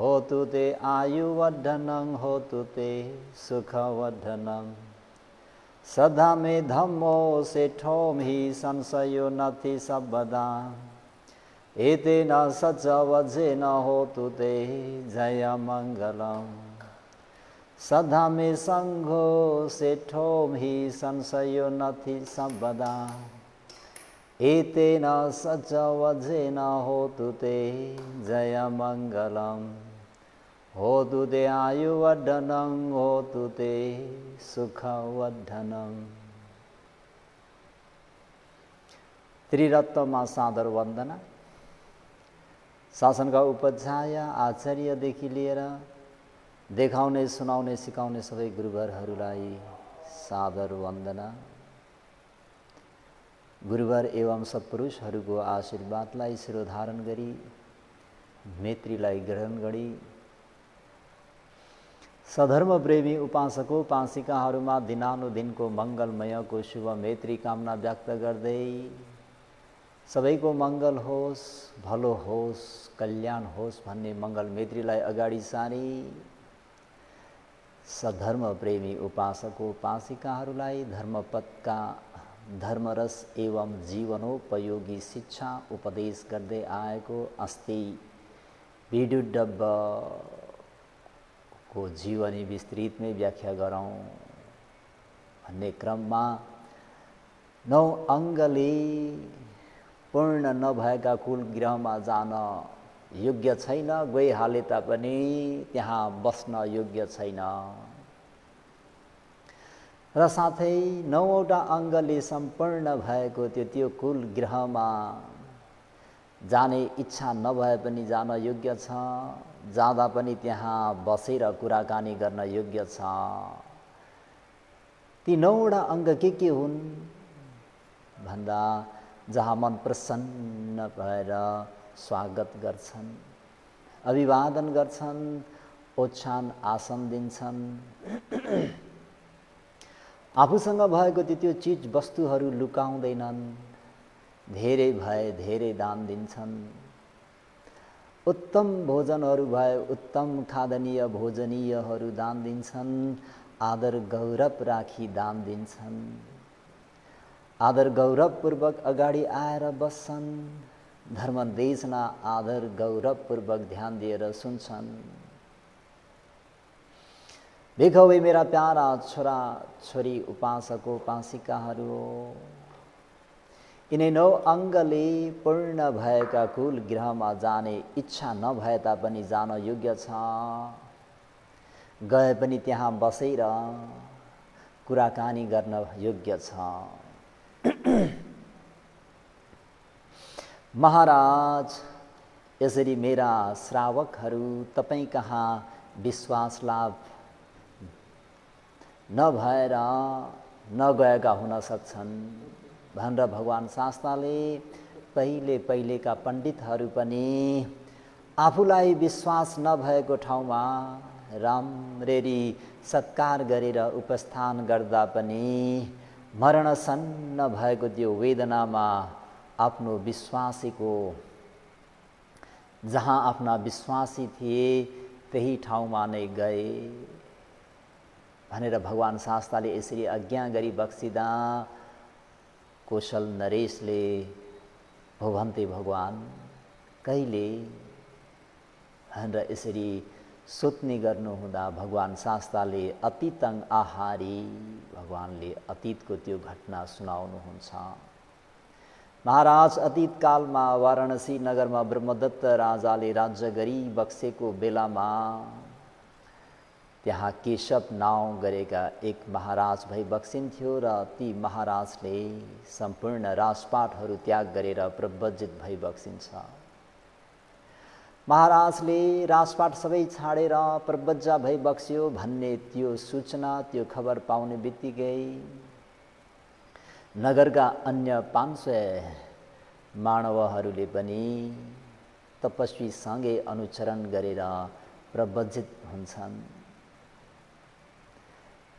होतु ते आयुवर्धनं होतु ते सुखवर्धनं सदा मे धम्मो सेठों ही संशयो नथि सबदा एतेन सच वजेन होतु ते जय मंगलम सदा मे संघो सेठों ही संशयो नथि सबदा एतेन सच वजेन होतु ते जय मंगलम होतु ते आयुवर्धनं होतु ते सुखवर्धनं। त्रिरत्नमा सादर वन्दना। शासनका उपाध्याय आचार्यदेखि लिएर देखाउने सुनाउने सिकाउने सबै गुरुवरहरूलाई सादर वन्दना। गुरुवर एवं सत्पुरुषहरूको आशीर्वादलाई शिरोधारण गरी मैत्रीलाई ग्रहण गरी सधर्म प्रेमी उपासको उपासिकाहरूमा दिनानुदिनको मङ्गलमयको शुभ मैत्री कामना व्यक्त गर्दै सबैको मङ्गल होस्, भलो होस्, कल्याण होस् भन्ने मङ्गल मैत्रीलाई अगाडि सारी सधर्म प्रेमी उपासको उपासिकाहरूलाई धर्मपथका धर्मरस एवं जीवनोपयोगी शिक्षा उपदेश गर्दै आएको अस्ति भिडुडब्ब को जीवनी विस्तृतमै व्याख्या गरौँ भन्ने क्रममा 9 अङ्गले पूर्ण नभएका कुल गृहमा जान योग्य छैन, गइहाले तापनि त्यहाँ बस्न योग्य छैन र साथै 9वटा अङ्गले सम्पूर्ण भएको त्यो कुल गृहमा जाने इच्छा नभए पनि जान योग्य छ, जाँदा पनि त्यहाँ बसेर कुराकानी गर्न योग्य छ। ती 9वटा अङ्ग के हुन् भन्दा जहाँ मन प्रसन्न भएर स्वागत गर्छन्, अभिवादन गर्छन्, ओछ्यान आसन दिन्छन्, आफूसँग भएको त्यो चीज वस्तुहरू लुकाउँदैनन्, धेरै भए धेरै दान दिन्छन्, उत्तम भोजनहरू भए उत्तम खादनीय भोजनीयहरू दान दिन्छन्, आदर गौरव राखी दान दिन्छन्, आदर गौरवपूर्वक अगाडि आएर बस्छन्, धर्मदेशना आदर गौरवपूर्वक ध्यान दिएर सुन्छन्। देखौ वे मेरा प्यारा छोरा छोरी उपासको उपासिकाहरू, यिनै 9 अङ्गले पूर्ण भएका कुल गृहमा जाने इच्छा नभए तापनि जान योग्य छ, गए पनि त्यहाँ बसेर कुराकानी गर्न योग्य छ। महाराज, यसरी मेरा श्रावकहरू तपाईँ कहाँ विश्वास लाभ नभएर नगएका हुन सक्छन् भनेर भगवान शास्त्रले पहिलेका पण्डितहरू पनि आफूलाई विश्वास नभएको ठाउँमा राम्ररी सत्कार गरेर उपस्थान गर्दा पनि मरणसन्न भएको त्यो वेदनामा आफ्नो विश्वासीको जहाँ आफ्ना विश्वासी थिए त्यही ठाउँमा नै गए भनेर भगवान शास्त्रले यसरी आज्ञा गरी बक्सिदा कौशल नरेशले भगवन्ते भगवान कहिले भनेर यसरी सोध्ने गर्नुहुँदा भगवान शास्त्रले अतीतं आहारी भगवानले अतीतको त्यो घटना सुनाउनुहुन्छ। महाराज, अतीत कालमा वाराणसी नगरमा ब्रह्मदत्त राजाले राज्य गरी बक्सेको बेलामा त्यहाँ केशव नाउँ गरेका एक महाराज भई बक्सिन्थ्यो र ती महाराजले सम्पूर्ण राजपाटहरू त्याग गरेर प्रव्रजित भई बक्सिन्छ। महाराजले राजपाट सबै छाडेर प्रव्रजा भई बक्स्यो भन्ने त्यो सूचना त्यो खबर पाउने बित्तिकै नगरका अन्य 500 मानवहरूले पनि तपस्वीसँगै अनुचरण गरेर प्रव्रजित हुन्छन्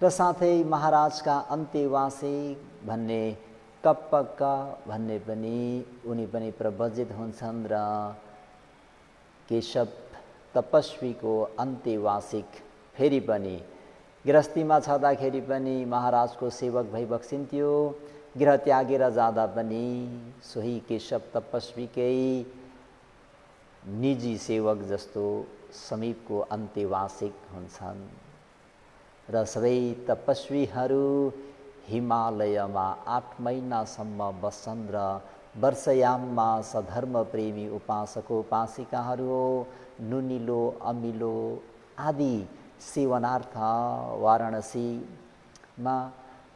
र साथै महाराजका अन्त्यवासी भन्ने कप्पक भन्ने पनि उनी पनि प्रव्रजित हुन्छन् र केशव तपस्वीको अन्त्यवार्षिक फेरि पनि गृहस्थीमा छँदाखेरि पनि महाराजको सेवक भई बक्सिन्थ्यो। गृह त्यागेर जाँदा पनि सोही केशव तपस्वीकै निजी सेवक जस्तो समीपको अन्त्यवार्षिक हुन्छन् र सबै तपस्वीहरू हिमालयमा 8 महिनासम्म बस्छन् र वर्षयाममा सधर्म प्रेमी उपासकोपासिकाहरू नुनिलो अमिलो आदि सेवनार्थ वाराणसीमा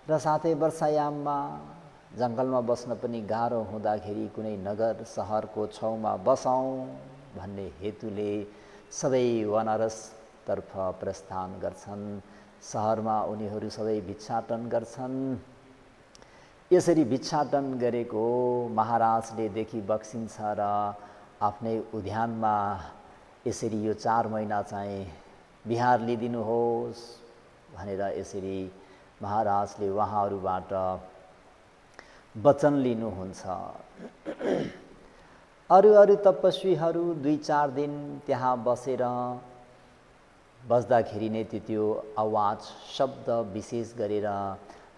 र साथै वर्षायाममा जङ्गलमा बस्न पनि गाह्रो हुँदाखेरि कुनै नगर सहरको छेउमा बसौँ भन्ने हेतुले सबै बनारसतर्फ प्रस्थान गर्छन्। सहरमा उनीहरू सबै भिक्षाटन गर्छन्। यसरी भिक्षाटन गरेको महाराजले देखि बक्सिन्छ र आफ्नै उद्यानमा यसरी यो 4 महिना चाहिँ बिहार लिदिनुहोस् भनेर यसरी महाराजले उहाँहरूबाट वचन लिनुहुन्छ। अरू तपस्वीहरू 2-4 दिन त्यहाँ बस्दाखेरि नै त्यो आवाज शब्द विशेष गरेर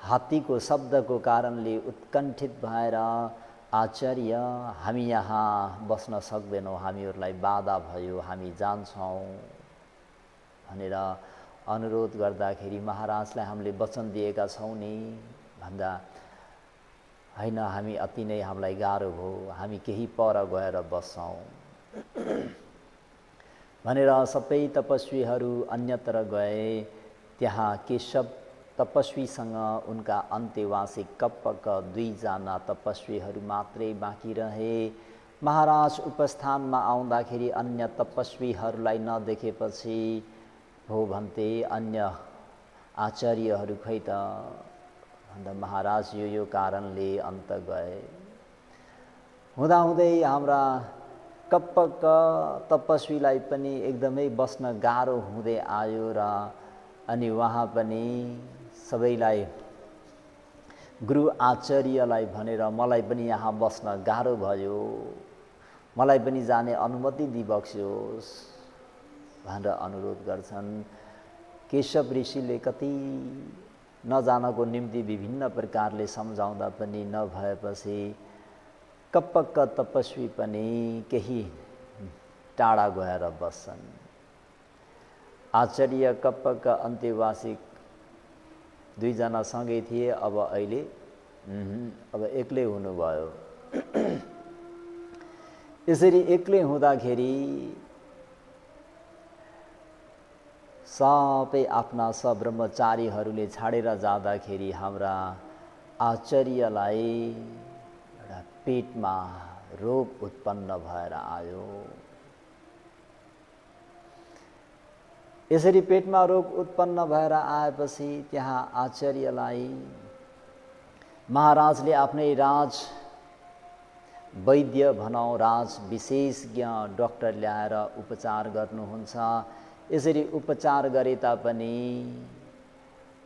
हात्तीको शब्दको कारणले उत्कण्ठित भएर आचार्य हामी यहाँ बस्न सक्दैनौँ, हामीहरूलाई बाधा भयो, हामी जान्छौँ भनेर अनुरोध गर्दाखेरि महाराजलाई हामीले वचन दिएका छौँ नि भन्दा हैन, हामी अति नै हामीलाई गाह्रो भयो, हामी केही पर गएर बस्छौँ भनेर सबै तपस्वीहरू अन्यत्र गए। त्यहाँ केशव तपस्वीसँग उनका अन्त्यवार्षिक कप्पक 2 जना तपस्वीहरू मात्रै बाँकी रहे। महाराज उपस्थानमा आउँदाखेरि अन्य तपस्वीहरूलाई नदेखेपछि हो भन्थे अन्य आचार्यहरू खै त भन्दा महाराज यो कारणले अन्त गए। हुँदाहुँदै हाम्रा कप्पक तपस्वीलाई पनि एकदमै बस्न गाह्रो हुँदै आयो र अनि उहाँ पनि सबैलाई गुरु आचार्यलाई भनेर मलाई पनि यहाँ बस्न गाह्रो भयो, मलाई पनि जाने अनुमति दिबक्स्योस् भनेर अनुरोध गर्छन्। केशव ऋषिले कति नजानको निम्ति विभिन्न प्रकारले सम्झाउँदा पनि नभएपछि कप्पक तपस्वी पनि केही टाढा गएर बस्छन्। आचार्य कप्पक अन्त्यवार्षिक 2 जना सँगै थिए, अब अहिले अब एक्लै हुनुभयो। यसरी एक्लै हुँदाखेरि सबै आफ्ना ब्रह्मचारीहरूले छाडेर जाँदाखेरि हाम्रा आचार्यलाई एउटा पेटमा रोग उत्पन्न भएर आयो। यसरी पेटमा रोग उत्पन्न भएर आएपछि त्यहाँ आचार्यलाई महाराजले आफ्नै राज वैद्य भनौँ, राज विशेषज्ञ डाक्टर ल्याएर उपचार गर्नुहुन्छ। यसरी उपचार गरे तापनि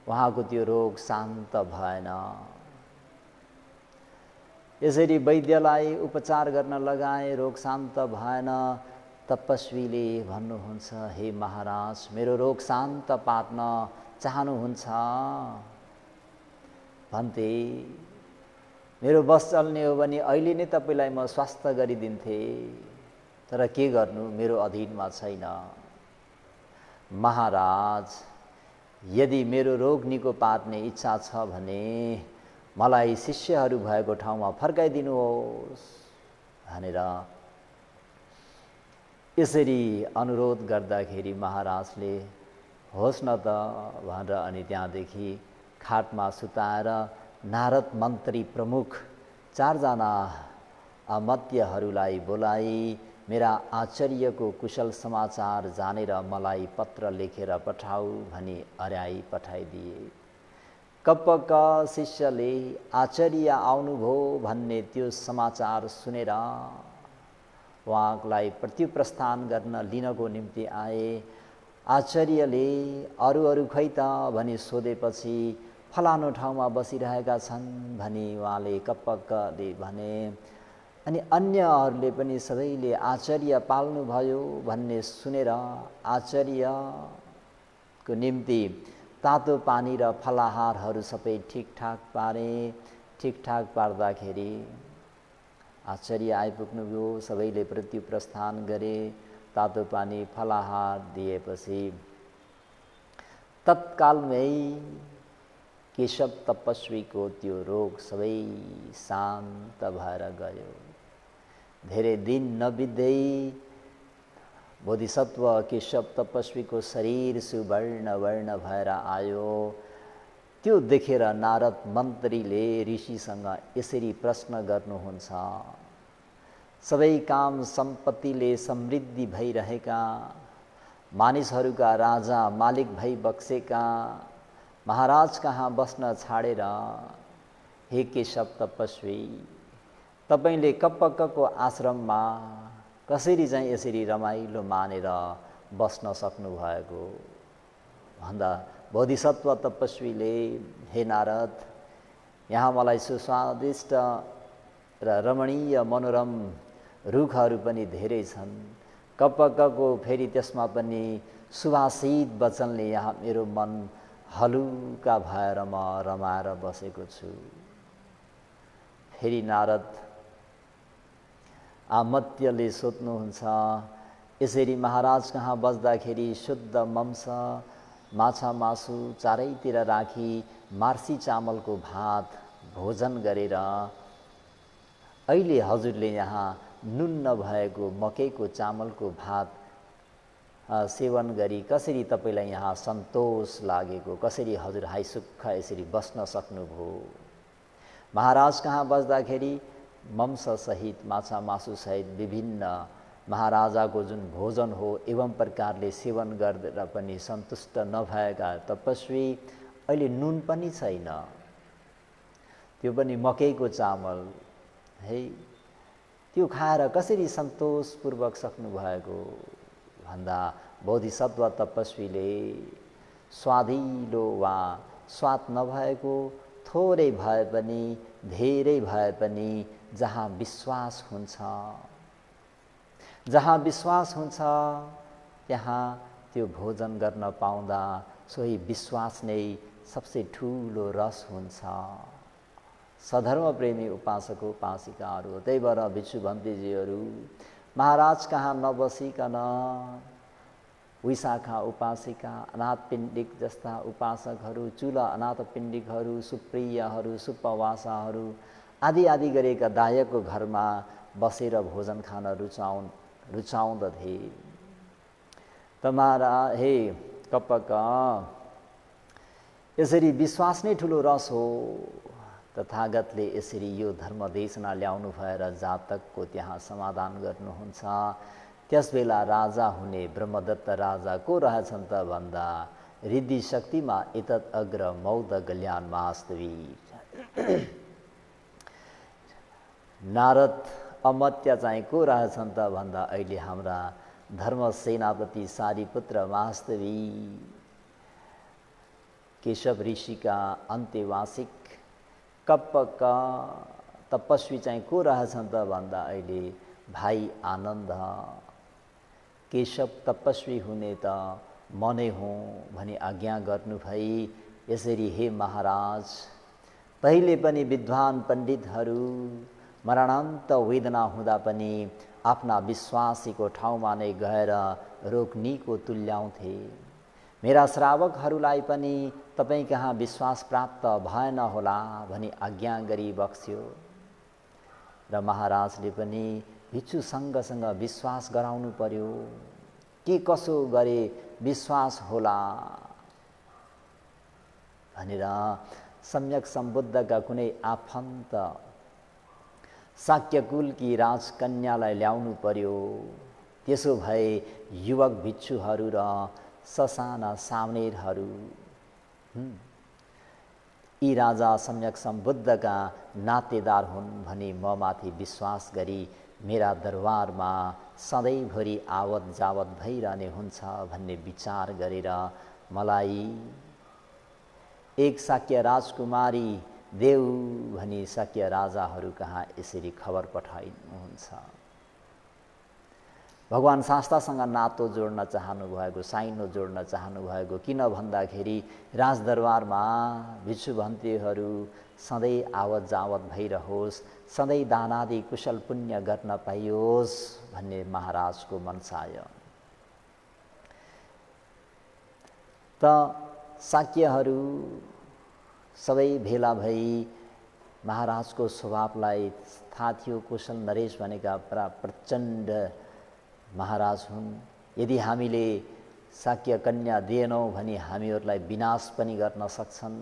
उहाँको त्यो रोग शान्त भएन। यसरी वैद्यलाई उपचार गर्न लगाए, रोग शान्त भएन। तपस्वीले भन्नुहुन्छ, हे महाराज, मेरो रोग शान्त पार्न चाहनुहुन्छ भन्थे, मेरो बस चल्ने हो भने अहिले नै तपाईलाई म स्वास्थ्य गरिदिन्थे, तर के गर्नु, मेरो अधीनमा छैन। महाराज, यदि मेरो रोग निको पार्ने इच्छा छ भने मलाई शिष्यहरू भएको ठाउँमा फर्काइदिनुहोस् भनेर यसरी अनुरोध गर्दाखेरि महाराजले होस् न त भनेर अनि त्यहाँदेखि खाटमा सुताएर नारद मन्त्री प्रमुख 4 जना अमत्यहरूलाई बोलाई मेरा आचार्यको कुशल समाचार जानेर मलाई पत्र लेखेर पठाऊ भनी अर्याई पठाइदिए। कप्पक शिष्यले आचार्य आउनुभयो भन्ने त्यो समाचार सुनेर उहाँलाई प्रत्युप्रस्थान गर्न लिनको निम्ति आए। आचार्यले अरू खै त भनी सोधेपछि फलानु ठाउँमा बसिरहेका छन् भनी उहाँले कप्पकले भने। अनि अन्यहरूले पनि सबैले आचार्य पाल्नुभयो भन्ने सुनेर आचार्यको निम्ति तातो पानी र फलाहारहरू सबै ठिकठाक पारे। ठिकठाक पार्दाखेरि आचार्य आइपुग्नुभयो, सबैले मृत्यु प्रस्थान गरे। तातो पानी फलाहार दिएपछि तत्कालमै केशव तपस्वीको त्यो रोग सबै शान्त भएर गयो। धेरै दिन नबित्दै बोधिसत्व केशव तपस्वीको शरीर सुवर्ण वर्ण भएर आयो। त्यो देखेर नारद मन्त्रीले ऋषिसँग यसरी प्रश्न गर्नुहुन्छ, सबै काम सम्पत्तिले समृद्धि भइरहेका, मानिसहरूका राजा मालिक भई बक्सेका महाराज कहाँ बस्न छाडेर हे केशव तपस्वी, तपाईले कप्पकको आश्रममा कसरी चाहिँ यसरी रमाइलो मानेर बस्न सक्नु भएको भन्दा बोधिसत्व तपस्वीले, हे नारद, यहाँ मलाई सुस्वादिष्ट र रमणीय मनोरम रुखहरू पनि धेरै छन्। कप्पकको फेरि त्यसमा पनि सुवासित वचनले यहाँ मेरो मन हलुका भएर म रमाएर बसेको छु। फेरि नारद आमत्यले सोध्नुहुन्छ, यसरी महाराज कहाँ बस्दाखेरि शुद्ध मांस माछा मासु चारैतिर राखी मार्सी चामलको भात भोजन गरेर अहिले हजुरले यहाँ नुन नभएको मकैको चामलको भात सेवन गरी कसरी तपाईलाई यहाँ सन्तोष लागेको, कसरी हजुर हाइसुक्ख यसरी बस्न सक्नुभयो। महाराज कहाँ बस्दाखेरि मांससहित माछा मासुसहित विभिन्न महाराजाको जुन भोजन हो एवं प्रकारले सेवन गरेर पनि सन्तुष्ट नभएका तपस्वी अहिले नुन पनि छैन, त्यो पनि मकैको चामल है, त्यो खाएर कसरी सन्तोषपूर्वक सक्नु भएको भन्दा बोधिसत्व तपस्वीले स्वादिलो वा स्वाद नभएको थोरै भए पनि धेरै भए पनि जहाँ विश्वास हुन्छ त्यहाँ त्यो भोजन गर्न पाउँदा सोही विश्वास नै सबसे ठुलो रस हुन्छ। सधर्म प्रेमी उपासक उपासिकाहरू, त्यही भएर भिक्षु भन्तेजीहरू महाराज कहाँ नबसिकन विशाखा उपासिका, अनाथ पिण्डिक जस्ता उपासकहरू, चुला अनाथ पिण्डिकहरू, सुप्रियहरू, सुपवासाहरू आदि आदि गरेका दायकको घरमा बसेर भोजन खान रुचाउँदथे। तमारा हे कप्पक, यसरी विश्वास नै ठुलो रस हो। तथागतले यसरी यो धर्म देशना ल्याउनु भएर जातकको त्यहाँ समाधान गर्नुहुन्छ। त्यसबेला राजा हुने ब्रह्मदत्त राजा को रहेछन् त भन्दा रिद्धि शक्तिमा एतत् अग्र मौद कल्याण मास्तवी। नारद अमत्य चाहिँ को रहेछन् त भन्दा अहिले हाम्रा धर्म सेनापति सारीपुत्र वास्तवी, केशव ऋषिका अन्त्यवासिक कप्पक तपस्वी चाहिँ को रहेछन् त भन्दा अहिले भाइ आनन्द। केशव तपस्वी हुने त म नै हुँ भनी आज्ञा गर्नु भई यसरी हे महाराज, पहिले पनि विद्वान पण्डितहरू मरणान्त वेदना हुँदा पनि आफ्ना विश्वासीको ठाउँमा नै गएर रोक्नीको तुल्याउँथे। मेरा श्रावकहरूलाई पनि तपाईँ कहाँ विश्वास प्राप्त भएन होला भनी आज्ञा गरी बक्स्यो र महाराजले पनि भिक्षु सङ्घसँग विश्वास गराउनु पर्यो। के कसो गरे विश्वास होला भनेर सम्यक सम्बुद्धका कुनै आफन्त शाक्यकुलकी राजकन्यालाई ल्याउनु पर्यो। त्यसो भए युवक भिक्षुहरू र ससाना सामनेरहरू यी राजा सम्यक सम्बुद्धका नातेदार हुन् भनी म माथि विश्वास गरी मेरा दरबारमा सधैँभरि आवत जावत भइरहने हुन्छ भन्ने विचार गरेर मलाई एक शाक्य राजकुमारी देऊ भनी शाक्य राजाहरू कहाँ यसरी खबर पठाइनुहुन्छ। भगवान शास्तासँग नातो जोड्न चाहनु भएको, साइनो जोड्न चाहनु भएको, किन भन्दाखेरि राजदरबारमा भिक्षुभन्तीहरू सधैँ आवत जावत भइरहोस्, सधैँ दानादि कुशल पुण्य गर्न पाइयोस् भन्ने महाराजको मनसाय। त शाक्यहरू सबै भेला भई महाराजको स्वभावलाई थाहा थियो। कुशल नरेश भनेका प्रचण्ड महाराज हुन्। यदि हामीले शाक्य कन्या दिएनौँ भने हामीहरूलाई विनाश पनि गर्न सक्छन्।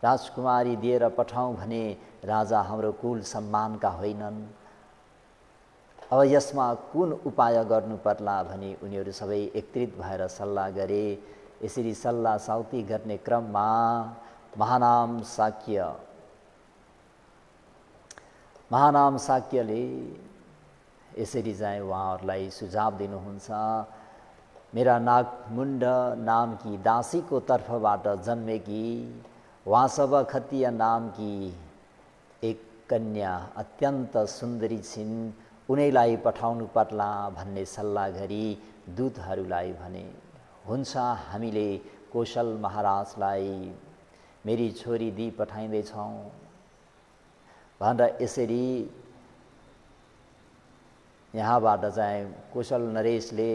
राजकुमारी दिएर पठाउँ भने राजा हाम्रो कुल सम्मानका होइनन्। अब यसमा कुन उपाय गर्नु पर्ला भनी उनीहरू सबै एकत्रित भएर सल्लाह गरे। यसरी सल्लाह साउती गर्ने क्रममा महानाम शाक्यले यसरी चाहिँ उहाँहरूलाई सुझाव दिनुहुन्छ। मेरा नागमुण्ड नामकी दासीको तर्फबाट जन्मेकी वासव खत्तीय नामकी एक कन्या अत्यन्त सुन्दरी छिन्, उनैलाई पठाउनु पर्ला भन्ने सल्लाह गरी दूतहरूलाई भने। हुन्छ, हामीले कौशल महाराजलाई मेरी छोरी दिई पठाइँदैछौँ भनेर यसरी यहाँबाट चाहिँ कौशल नरेशले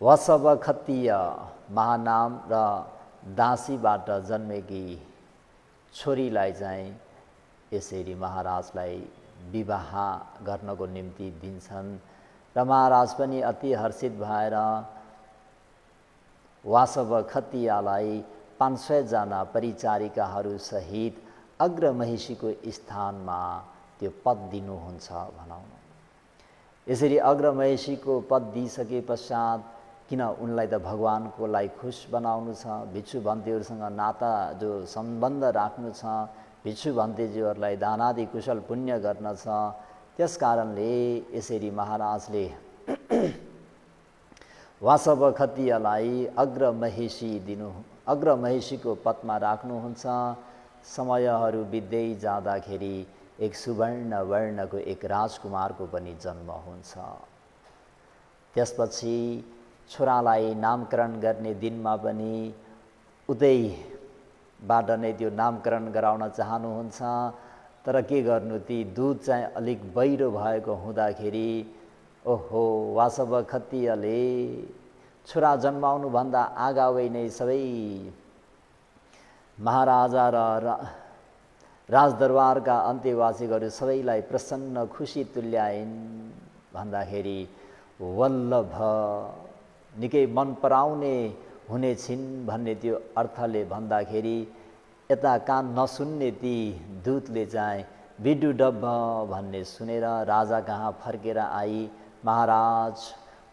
वसव खत्तीय महानाम र दासीबाट जन्मेकी छोरीलाई चाहिँ यसरी महाराजलाई विवाह गर्नको निम्ति दिन्छन्। र महाराज पनि अति हर्षित भएर वासव खत्तीयालाई 500 जना परिचारिकाहरू सहित अग्रमहिषीको स्थानमा त्यो पद दिनुहुन्छ भनौँ। यसरी अग्रमहिषीको पद दिइसके पश्चात किन उनलाई त भगवानको लागि खुश बनाउनु छ, भिक्षुभन्तीहरूसँग नाता जो सम्बन्ध राख्नु छ, भिक्षुभन्तीजीहरूलाई दानादि कुशल पुण्य गर्न छ, त्यस कारणले यसरी महाराजले वासव खत्तीयलाई अग्रमहिषीको पदमा राख्नुहुन्छ। समयहरू बित्दै जाँदाखेरि एक सुवर्ण वर्णको एक राजकुमारको पनि जन्म हुन्छ। त्यसपछि छोरालाई नामकरण गर्ने दिनमा पनि उतैबाट नै त्यो नामकरण गराउन चाहनुहुन्छ। तर के गर्नु, ती दूध चाहिँ अलिक बहिरो भएको हुँदाखेरि ओहो, वासव खत्तीयले छोरा जन्माउनुभन्दा अगावै नै सबै महाराजा र राजदरबारका अन्त्यवासीहरू सबैलाई प्रसन्न खुसी तुल्याइन्। भन्दाखेरि वल्लभ निकै मन पराउने हुने छिन् भन्ने त्यो अर्थले भन्दाखेरि यता कान नसुन्ने ती दूतले चाहिँ बिडुडब्ब भन्ने सुनेर राजा कहाँ फर्केर आई। महाराज,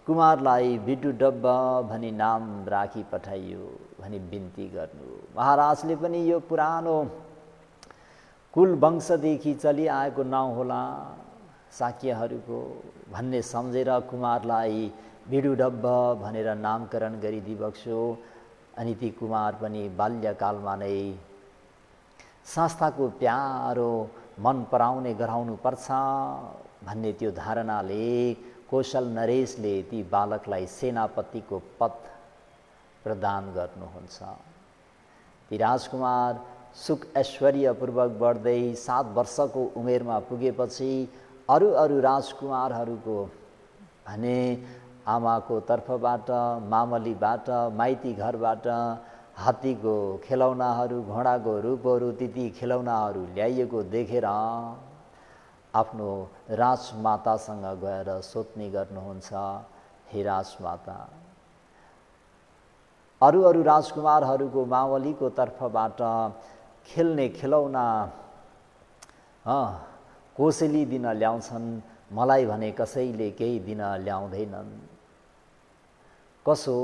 कुमारलाई बिडुडब्ब भनी नाम राखी पठाइयो भनी बिन्ती गर्नु। महाराजले पनि यो पुरानो कुल वंशदेखि चलिआएको नाउँ होला शाक्यहरूको भन्ने सम्झेर कुमारलाई बिडुडब्ब भनेर नामकरण गरिदिबक्स्यो। अनि ती कुमार पनि बाल्यकालमा नै संस्थाको प्यारो मन पराउने गराउनु पर्छ भन्ने त्यो धारणाले कौशल नरेशले ती बालकलाई सेनापतिको पद प्रदान गर्नुहुन्छ। ती राजकुमार सुख ऐश्वर्यपूर्वक बढ्दै 7 वर्षको उमेरमा पुगेपछि अरू राजकुमारहरूको भने आमाको तर्फबाट, मामलीबाट, माइती घरबाट हात्तीको खेलौनाहरू, घोडाको रूपहरू, ती खेलौनाहरू ल्याइएको देखेर आफ्नो राजमातासँग गएर सोध्ने गर्नुहुन्छ, हे राजमाता, अरू राजकुमारहरूको मावलीको तर्फबाट खेल्ने खेलौना कोसेली दिन ल्याउँछन्, मलाई भने कसैले केही दिन ल्याउँदैनन्। कसो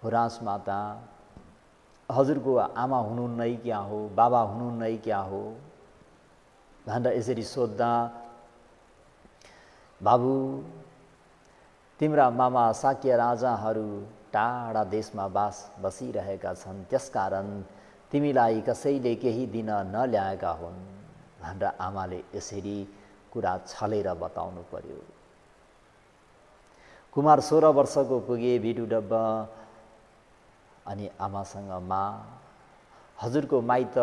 हो राजमाता, हजुरको आमा हुनु नै क्या हो, बाबा हुनु नै क्या हो भनेर यसरी सोद्धा, बाबु तिम्रा मामा शाक्य राजाहरू टाढा देशमा बसिरहेका छन्, त्यसकारण तिमीलाई कसैले केही दिन नल्याएका हुन् भनेर आमाले यसरी कुरा छलेर बताउनु पर्यो। कुमार 16 वर्षको पुगे, बिटु डब्बा अनि आमासँग मा, हजुरको माइत